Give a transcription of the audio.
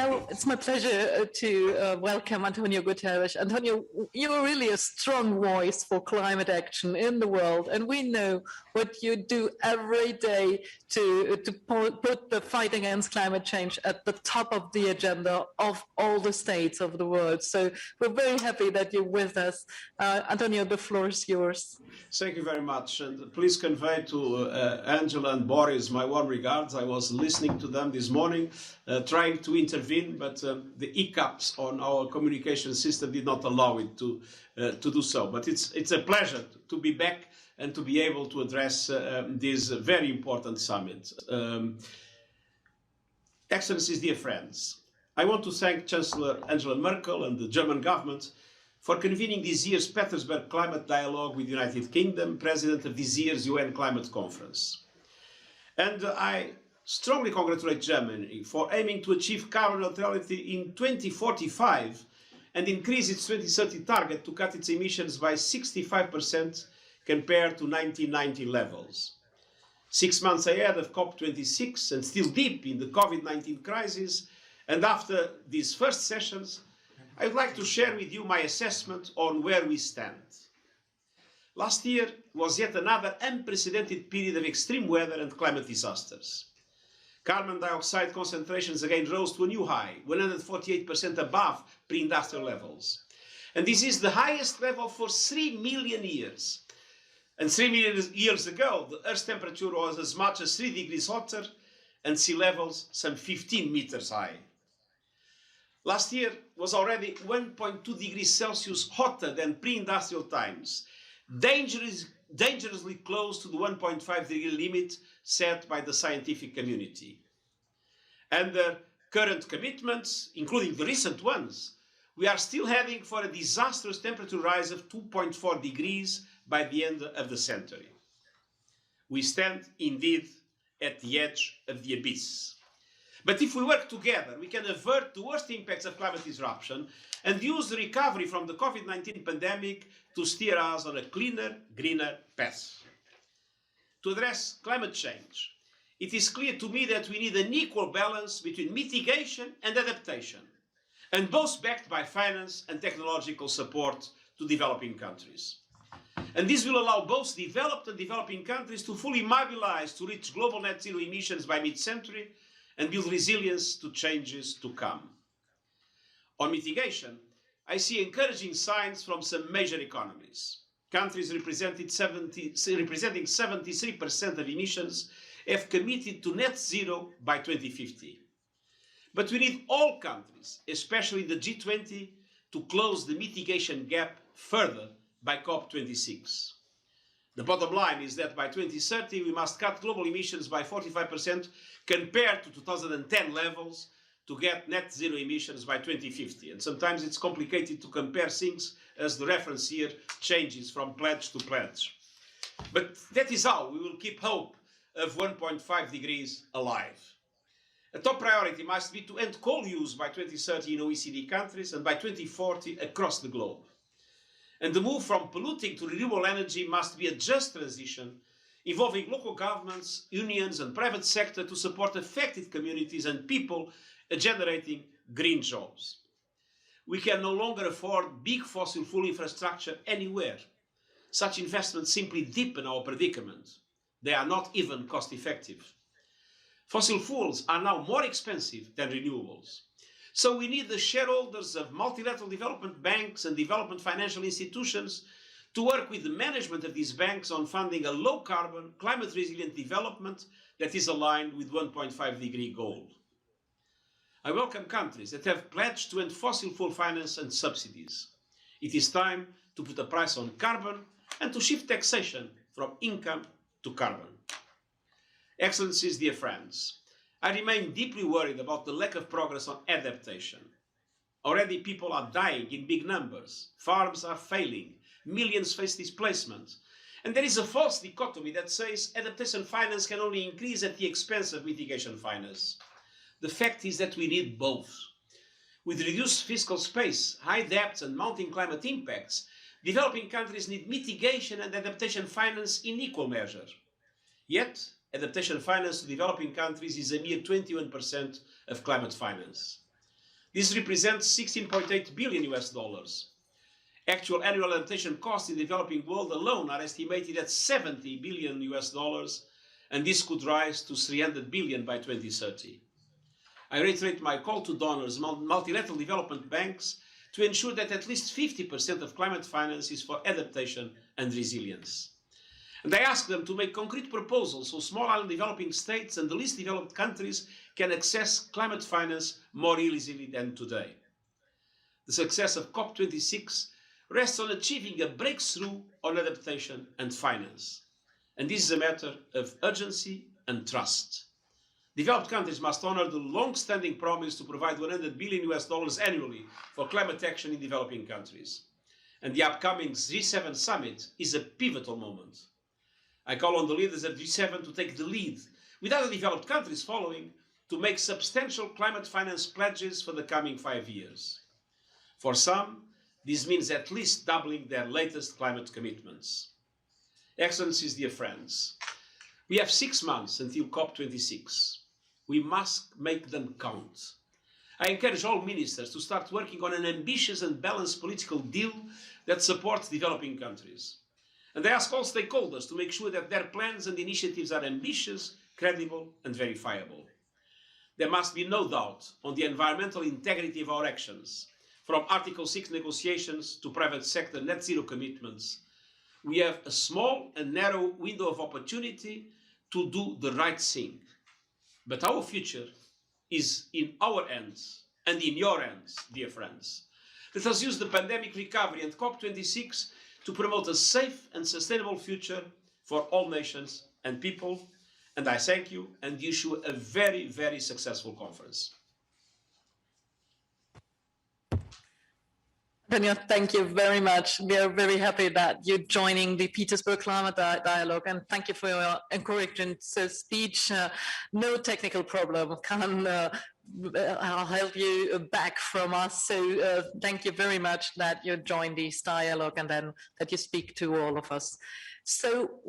Now it's my pleasure to welcome António Guterres. António, you're really a strong voice for climate action in the world, and we know what you do every day to put the fight against climate change at the top of the agenda of all the states of the world. So we're very happy that you're with us. António, the floor is yours. Thank you very much, and please convey to Angela and Boris my warm regards. I was listening to them this morning, trying to intervene, but the hiccups on our communication system did not allow it to do so. But it's a pleasure to be back and to be able to address this very important summit. Excellencies, dear friends, I want to thank Chancellor Angela Merkel and the German government for convening this year's Petersberg Climate Dialogue with the United Kingdom, president of this year's UN Climate Conference. And I strongly congratulate Germany for aiming to achieve carbon neutrality in 2045 and increase its 2030 target to cut its emissions by 65% compared to 1990 levels. 6 months ahead of COP26 and still deep in the COVID-19 crisis, and after these first sessions, I would like to share with you my assessment on where we stand. Last year was yet another unprecedented period of extreme weather and climate disasters. Carbon dioxide concentrations again rose to a new high, 148% above pre-industrial levels. And this is the highest level for 3 million years. And 3 million years ago, the Earth's temperature was as much as 3 degrees hotter and sea levels some 15 meters high. Last year was already 1.2 degrees Celsius hotter than pre-industrial times, dangerously close to the 1.5 degree limit set by the scientific community. Under current commitments, including the recent ones, we are still heading for a disastrous temperature rise of 2.4 degrees by the end of the century. We stand indeed at the edge of the abyss. But if we work together, we can avert the worst impacts of climate disruption and use the recovery from the COVID-19 pandemic to steer us on a cleaner, greener path. To address climate change, it is clear to me that we need an equal balance between mitigation and adaptation, and both backed by finance and technological support to developing countries. And this will allow both developed and developing countries to fully mobilize to reach global net zero emissions by mid-century and build resilience to changes to come. On mitigation, I see encouraging signs from some major economies. Countries representing 73% of emissions have committed to net zero by 2050. But we need all countries, especially the G20, to close the mitigation gap further by COP26. The bottom line is that by 2030, we must cut global emissions by 45% compared to 2010 levels to get net zero emissions by 2050. And sometimes it's complicated to compare things as the reference year changes from pledge to pledge. But that is how we will keep hope of 1.5 degrees alive. A top priority must be to end coal use by 2030 in OECD countries and by 2040 across the globe. And the move from polluting to renewable energy must be a just transition involving local governments, unions and private sector to support affected communities and people generating green jobs. We can no longer afford big fossil fuel infrastructure anywhere. Such investments simply deepen our predicament. They are not even cost effective. Fossil fuels are now more expensive than renewables. So we need the shareholders of multilateral development banks and development financial institutions to work with the management of these banks on funding a low-carbon, climate-resilient development that is aligned with 1.5 degree goal. I welcome countries that have pledged to end fossil fuel finance and subsidies. It is time to put a price on carbon and to shift taxation from income to carbon. Excellencies, dear friends, I remain deeply worried about the lack of progress on adaptation. Already people are dying in big numbers, farms are failing, millions face displacement, and there is a false dichotomy that says adaptation finance can only increase at the expense of mitigation finance. The fact is that we need both. With reduced fiscal space, high debts and mounting climate impacts, developing countries need mitigation and adaptation finance in equal measure. Yet, adaptation finance to developing countries is a mere 21% of climate finance. This represents 16.8 billion US dollars. Actual annual adaptation costs in the developing world alone are estimated at 70 billion US dollars, and this could rise to 300 billion by 2030. I reiterate my call to donors, multilateral development banks, to ensure that at least 50% of climate finance is for adaptation and resilience. And I ask them to make concrete proposals so small island developing states and the least developed countries can access climate finance more easily than today. The success of COP26 rests on achieving a breakthrough on adaptation and finance. And this is a matter of urgency and trust. Developed countries must honor the long-standing promise to provide 100 billion US dollars annually for climate action in developing countries. And the upcoming G7 summit is a pivotal moment. I call on the leaders of G7 to take the lead, with other developed countries following, to make substantial climate finance pledges for the coming 5 years. For some, this means at least doubling their latest climate commitments. Excellencies, dear friends, we have 6 months until COP26. We must make them count. I encourage all ministers to start working on an ambitious and balanced political deal that supports developing countries. And I ask all stakeholders to make sure that their plans and initiatives are ambitious, credible, and verifiable. There must be no doubt on the environmental integrity of our actions. From Article 6 negotiations to private sector net zero commitments, we have a small and narrow window of opportunity to do the right thing. But our future is in our hands and in your hands, dear friends. Let us use the pandemic recovery and COP26 to promote a safe and sustainable future for all nations and people. And I thank you and wish you a very, very successful conference. Antonio, thank you very much. We are very happy that you're joining the Petersberg Climate Dialogue, and thank you for your encouraging speech. No technical problem can help you back from us. So thank you very much that you joined this dialogue and then that you speak to all of us. So